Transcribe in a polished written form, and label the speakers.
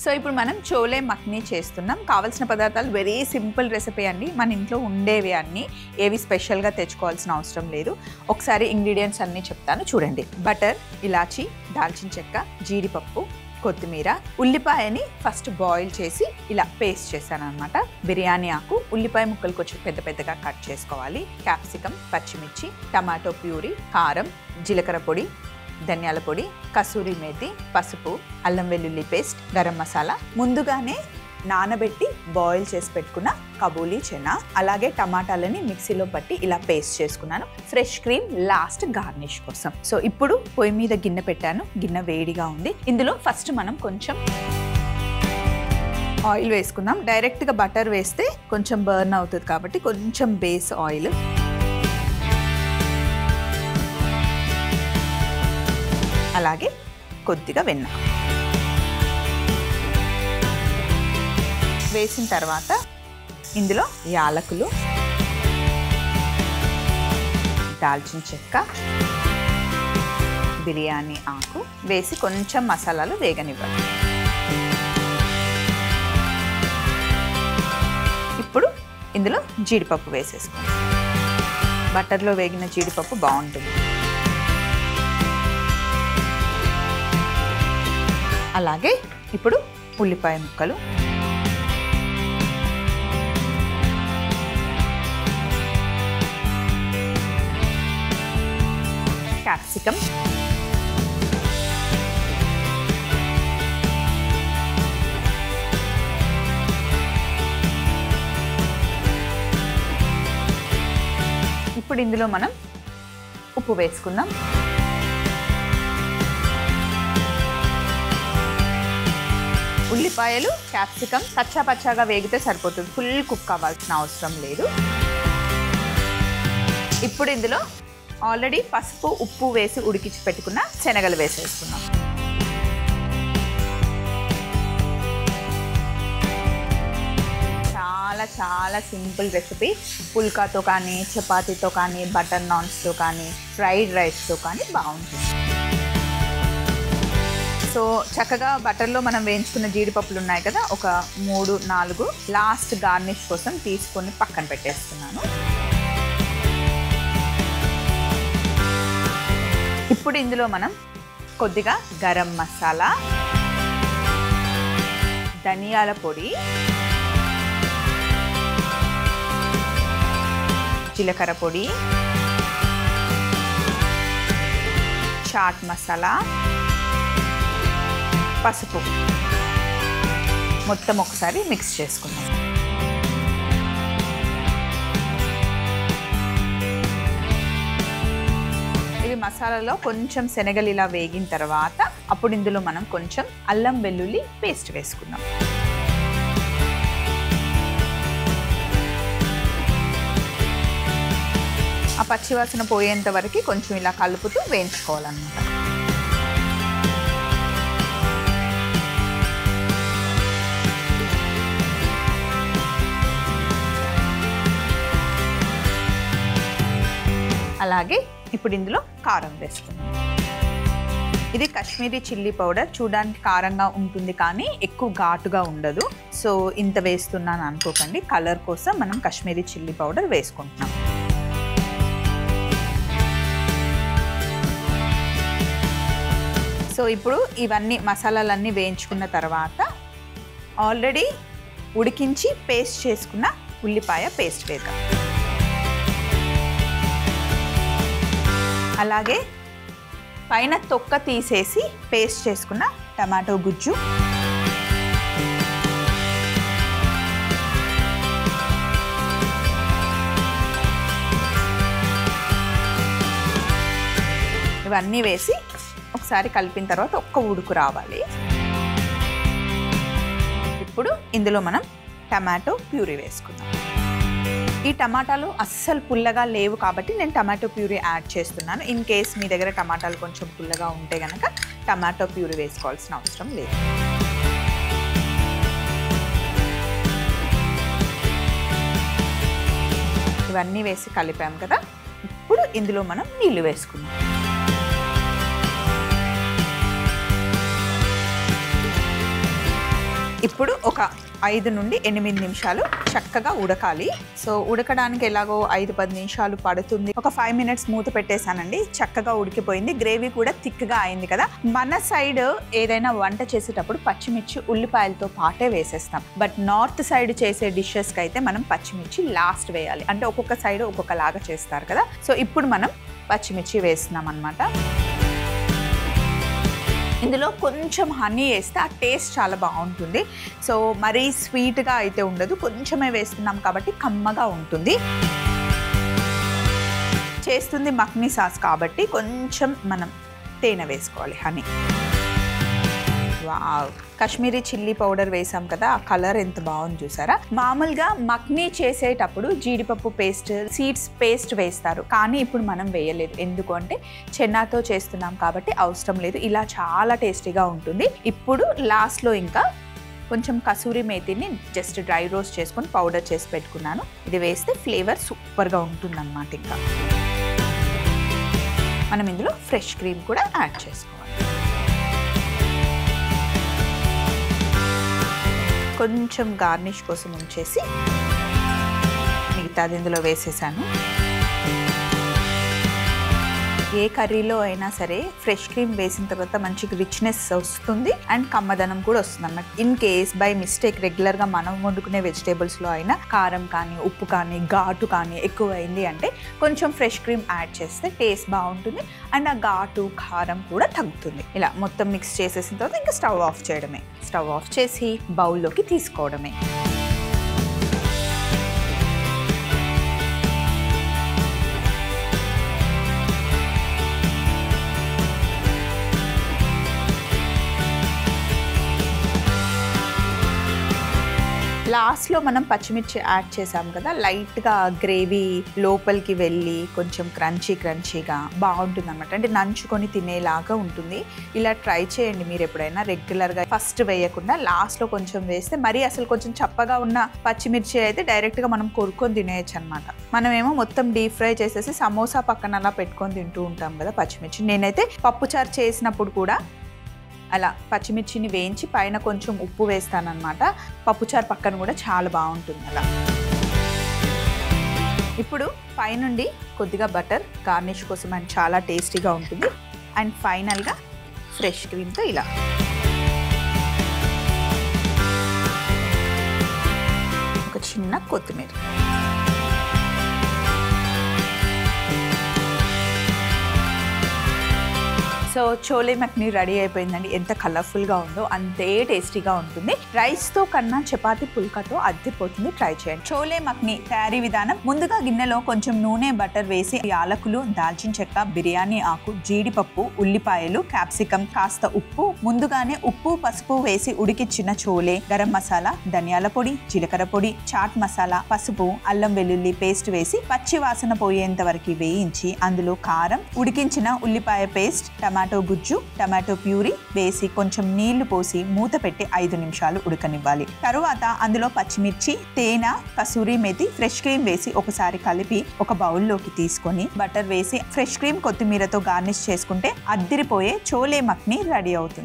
Speaker 1: So ఇప్పుడు మనం చోలే మక్నీ చేస్తున్నాం. కావాల్సిన పదార్థాలు వెరీ సింపుల్ రెసిపీ అండి. మన ఇంట్లో ఉండేవి అన్నీ, ఏవి స్పెషల్గా తెచ్చుకోవాల్సిన అవసరం లేదు. ఒకసారి ఇంగ్రీడియంట్స్ అన్నీ చెప్తాను చూడండి. బటర్, ఇలాచీ, దాల్చిన చెక్క, జీడిపప్పు, కొత్తిమీర, ఉల్లిపాయని ఫస్ట్ బాయిల్ చేసి ఇలా పేస్ట్ చేశాను అనమాట. బిర్యానీ ఆకు, ఉల్లిపాయ ముక్కలు కొంచెం పెద్ద పెద్దగా కట్ చేసుకోవాలి. క్యాప్సికమ్, పచ్చిమిర్చి, టమాటో ప్యూరీ, కారం, జీలకర్ర పొడి, ధనియాల పొడి, కసూరి మేతి, పసుపు, అల్లం వెల్లుల్లి పేస్ట్, గరం మసాలా, ముందుగానే నానబెట్టి బాయిల్ చేసి పెట్టుకున్న కబూలీ చెనా, అలాగే టమాటాలని మిక్సీలో పట్టి ఇలా పేస్ట్ చేసుకున్నాను. ఫ్రెష్ క్రీమ్ లాస్ట్ గార్నిష్ కోసం. సో ఇప్పుడు పొయ్యి మీద గిన్నె పెట్టాను. గిన్నె వేడిగా ఉంది. ఇందులో ఫస్ట్ మనం కొంచెం ఆయిల్ వేసుకుందాం. డైరెక్ట్గా బటర్ వేస్తే కొంచెం బర్న్ అవుతుంది కాబట్టి కొంచెం బేస్ ఆయిల్, అలాగే కొద్దిగా వెన్న వేసిన తర్వాత ఇందులో యాలకులు, దాల్చిన చెక్క, బిర్యానీ ఆకు వేసి కొంచెం మసాలాలు వేగనివ్వాలి. ఇప్పుడు ఇందులో జీడిపప్పు వేసేసుకోండి. బటర్లో వేగిన జీడిపప్పు బాగుంటుంది. అలాగే ఇప్పుడు ఉల్లిపాయ ముక్కలు, క్యాప్సికమ్, ఇప్పుడు ఇందులో మనం ఉప్పు వేసుకుందాం. ఉల్లిపాయలు, క్యాప్సికమ్ కచ్చా పచ్చాగా వేగితే సరిపోతుంది. ఫుల్ కుక్ అవ్వాల్సిన అవసరం లేదు. ఇప్పుడు ఇందులో ఆల్రెడీ పసుపు, ఉప్పు వేసి ఉడికించి పెట్టుకున్న శనగలు వేసేసుకున్నాం. చాలా చాలా సింపుల్ రెసిపీ. పుల్కాతో కానీ, చపాతీతో కానీ, బటర్ నాన్స్తో కానీ, ఫ్రైడ్ రైస్తో కానీ బాగుంటుంది. సో చక్కగా బటర్లో మనం వేయించుకున్న జీడిపప్పులు ఉన్నాయి కదా, ఒక 3-4 లాస్ట్ గార్నిష్ కోసం తీసుకొని పక్కన పెట్టేస్తున్నాను. ఇప్పుడు ఇందులో మనం కొద్దిగా గరం మసాలా, ధనియాల పొడి, జీలకర్ర పొడి, చాట్ మసాలా, పసుపు మొత్తం ఒకసారి మిక్స్ చేసుకుందాం. ఇవి మసాలాలో కొంచెం శనగలు ఇలా వేగిన తర్వాత అప్పుడు ఇందులో మనం కొంచెం అల్లం వెల్లుల్లి పేస్ట్ వేసుకుందాం. ఆ పచ్చివాసన పోయేంత వరకు కొంచెం ఇలా కలుపుతూ వేయించుకోవాలన్నమాట. అలాగే ఇప్పుడు ఇందులో కారం వేసుకుందాం. ఇది కాశ్మీరీ చిల్లీ పౌడర్. చూడడానికి కారంగా ఉంటుంది కానీ ఎక్కువ ఘాటుగా ఉండదు. సో ఇంత వేస్తున్నాను అనుకోకండి. కలర్ కోసం మనం కాశ్మీరీ చిల్లీ పౌడర్ వేసుకుంటున్నాం. సో ఇప్పుడు ఇవన్నీ మసాలాలన్నీ వేయించుకున్న తర్వాత ఆల్రెడీ ఉడికించి పేస్ట్ చేసుకున్న ఉల్లిపాయ పేస్ట్ వేద్దాం. అలాగే పైన తొక్క తీసేసి పేస్ట్ చేసుకున్న టమాటో గుజ్జు, ఇవన్నీ వేసి ఒకసారి కలిపిన తర్వాత ఒక్క ఉడుకు రావాలి. ఇప్పుడు ఇందులో మనం టమాటో ప్యూరీ వేసుకుందాం. ఈ టమాటాలు అస్సలు పుల్లగా లేవు కాబట్టి నేను టమాటో ప్యూరీ యాడ్ చేస్తున్నాను. ఇన్ కేస్ మీ దగ్గర టమాటాలు కొంచెం పుల్లగా ఉంటే కనుక టమాటో ప్యూరీ వేసుకోవాల్సిన అవసరం లేదు. ఇవన్నీ వేసి కలిపాం కదా. ఇప్పుడు ఇందులో మనం నీళ్లు వేసుకుందాం. ఇప్పుడు ఒక 5 నుండి 8 నిమిషాలు చక్కగా ఉడకాలి. సో ఉడకడానికి ఎలాగో 5-10 నిమిషాలు పడుతుంది. ఒక 5 మినిట్స్ మూత పెట్టేశానండి. చక్కగా ఉడికిపోయింది. గ్రేవీ కూడా థిక్గా అయింది కదా. మన సైడ్ ఏదైనా వంట చేసేటప్పుడు పచ్చిమిర్చి ఉల్లిపాయలతో పాటే వేసేస్తాం. బట్ నార్త్ సైడ్ చేసే డిషెస్కి అయితే మనం పచ్చిమిర్చి లాస్ట్ వేయాలి. అంటే ఒక్కొక్క సైడ్ ఒక్కొక్కలాగా చేస్తారు కదా. సో ఇప్పుడు మనం పచ్చిమిర్చి వేస్తున్నాం అన్నమాట. ఇందులో కొంచెం హనీ వేస్తే ఆ టేస్ట్ చాలా బాగుంటుంది. సో మరీ స్వీట్గా అయితే ఉండదు, కొంచెమే వేస్తున్నాం కాబట్టి కమ్మగా ఉంటుంది. చేస్తుంది మక్నీ సాస్ కాబట్టి కొంచెం మనం తేనె వేసుకోవాలి, honey. Wow, Kashmiri chilli powder వేసాం కదా, ఆ కలర్ ఎంత బాగుంది చూసారా. మామూలుగా మక్నీ చేసేటప్పుడు జీడిపప్పు పేస్ట్, సీడ్స్ పేస్ట్ వేస్తారు, కానీ ఇప్పుడు మనం వేయలేదు. ఎందుకు అంటే చెన్నాతో చేస్తున్నాం కాబట్టి అవసరం లేదు. ఇలా చాలా టేస్టీగా ఉంటుంది. ఇప్పుడు లాస్ట్లో ఇంకా కొంచెం కసూరి మేతిని జస్ట్ డ్రై రోస్ట్ చేసుకొని పౌడర్ చేసి పెట్టుకున్నాను. ఇది వేస్తే ఫ్లేవర్ సూపర్గా ఉంటుంది అన్నమాట. ఇంకా మనం ఇందులో ఫ్రెష్ క్రీమ్ కూడా యాడ్ చేసుకోవాలి. కొంచెం గార్నిష్ కోసం ఉంచేసి మిగతాది ఇందులో వేసేసాను. ఏ కర్రీలో అయినా సరే ఫ్రెష్ క్రీమ్ వేసిన తర్వాత మంచి రిచ్నెస్ వస్తుంది అండ్ కమ్మదనం కూడా వస్తుంది అన్నమాట. ఇన్ కేస్ బై మిస్టేక్ రెగ్యులర్గా మనం వండుకునే వెజిటేబుల్స్లో అయినా కారం కానీ ఉప్పు కానీ ఘాటు కానీ ఎక్కువ అయింది అంటే కొంచెం ఫ్రెష్ క్రీమ్ యాడ్ చేస్తే టేస్ట్ బాగుంటుంది అండ్ ఆ ఘాటు కారం కూడా తగ్గుతుంది. ఇలా మొత్తం మిక్స్ చేసేసిన తర్వాత ఇంకా స్టవ్ ఆఫ్ చేయడమే. స్టవ్ ఆఫ్ చేసి బౌల్లోకి తీసుకోవడమే. లాస్ట్లో మనం పచ్చిమిర్చి యాడ్ చేసాం కదా, లైట్గా గ్రేవీ లోపలికి వెళ్ళి కొంచెం క్రంచీగా బాగుంటుంది అనమాట. అంటే నంచుకొని తినేలాగా ఉంటుంది. ఇలా ట్రై చేయండి మీరు ఎప్పుడైనా. రెగ్యులర్గా ఫస్ట్ వేయకుండా లాస్ట్లో కొంచెం వేస్తే మరీ అసలు కొంచెం చప్పగా ఉన్న పచ్చిమిర్చి అయితే డైరెక్ట్గా మనం కొరుక్కొని తినేయచ్చు అనమాట. మనమేమో మొత్తం డీప్ ఫ్రై చేసేసి సమోసా పక్కన అలా పెట్టుకొని తింటూ ఉంటాం కదా పచ్చిమిర్చి. నేనైతే పప్పుచారు చేసినప్పుడు కూడా అలా పచ్చిమిర్చిని వేయించి పైన కొంచెం ఉప్పు వేస్తానన్నమాట. పప్పుచారు పక్కన కూడా చాలా బాగుంటుంది అలా. ఇప్పుడు పైనుండి కొద్దిగా బటర్ గార్నిష్ కోసం అండ్ చాలా టేస్టీగా ఉంటుంది. అండ్ ఫైనల్గా ఫ్రెష్ క్రీమ్తో ఇలా ఒక చిన్న కొత్తిమీర. సో చోలే మక్నీ రెడీ అయిపోయిందండి. ఎంత కలర్ఫుల్గా ఉందో అంతే టేస్టీగా ఉంటుంది. రైస్తో కన్నా చపాతీ పుల్కాతో అద్దరిపోతుంది. ట్రై చేయండి. చోలే మక్నీ తయారీ విధానం: ముందుగా గిన్నెలో కొంచెం నూనె బటర్ వేసి యాలకులు, దాల్చిన చెక్క, బిర్యానీ ఆకు, జీడిపప్పు, ఉల్లిపాయలు, క్యాప్సికం, కాస్త ఉప్పు, ముందుగానే ఉప్పు పసుపు వేసి ఉడికిచ్చిన చోలే, గరం మసాలా, ధనియాల పొడి, జీలకర్ర పొడి, చాట్ మసాలా, పసుపు, అల్లం వెల్లుల్లి పేస్ట్ వేసి పచ్చి వాసన పోయేంత వరకు వేయించి అందులో కారం, ఉడికించిన ఉల్లిపాయ పేస్ట్, టమాటో గుజ్జు, టమాటో ప్యూరీ వేసి కొంచెం నీళ్లు పోసి మూత పెట్టి 5 నిమిషాలు ఉడకనివ్వాలి. తరువాత అందులో పచ్చిమిర్చి, తేనె, కసూరి మేతి, ఫ్రెష్ క్రీమ్ వేసి ఒకసారి కలిపి ఒక బౌల్లోకి తీసుకొని బటర్ వేసి ఫ్రెష్ క్రీమ్ కొత్తిమీరతో గార్నిష్ చేసుకుంటే అద్దిరిపోయే చోలే మక్నీ రెడీ అవుతుంది.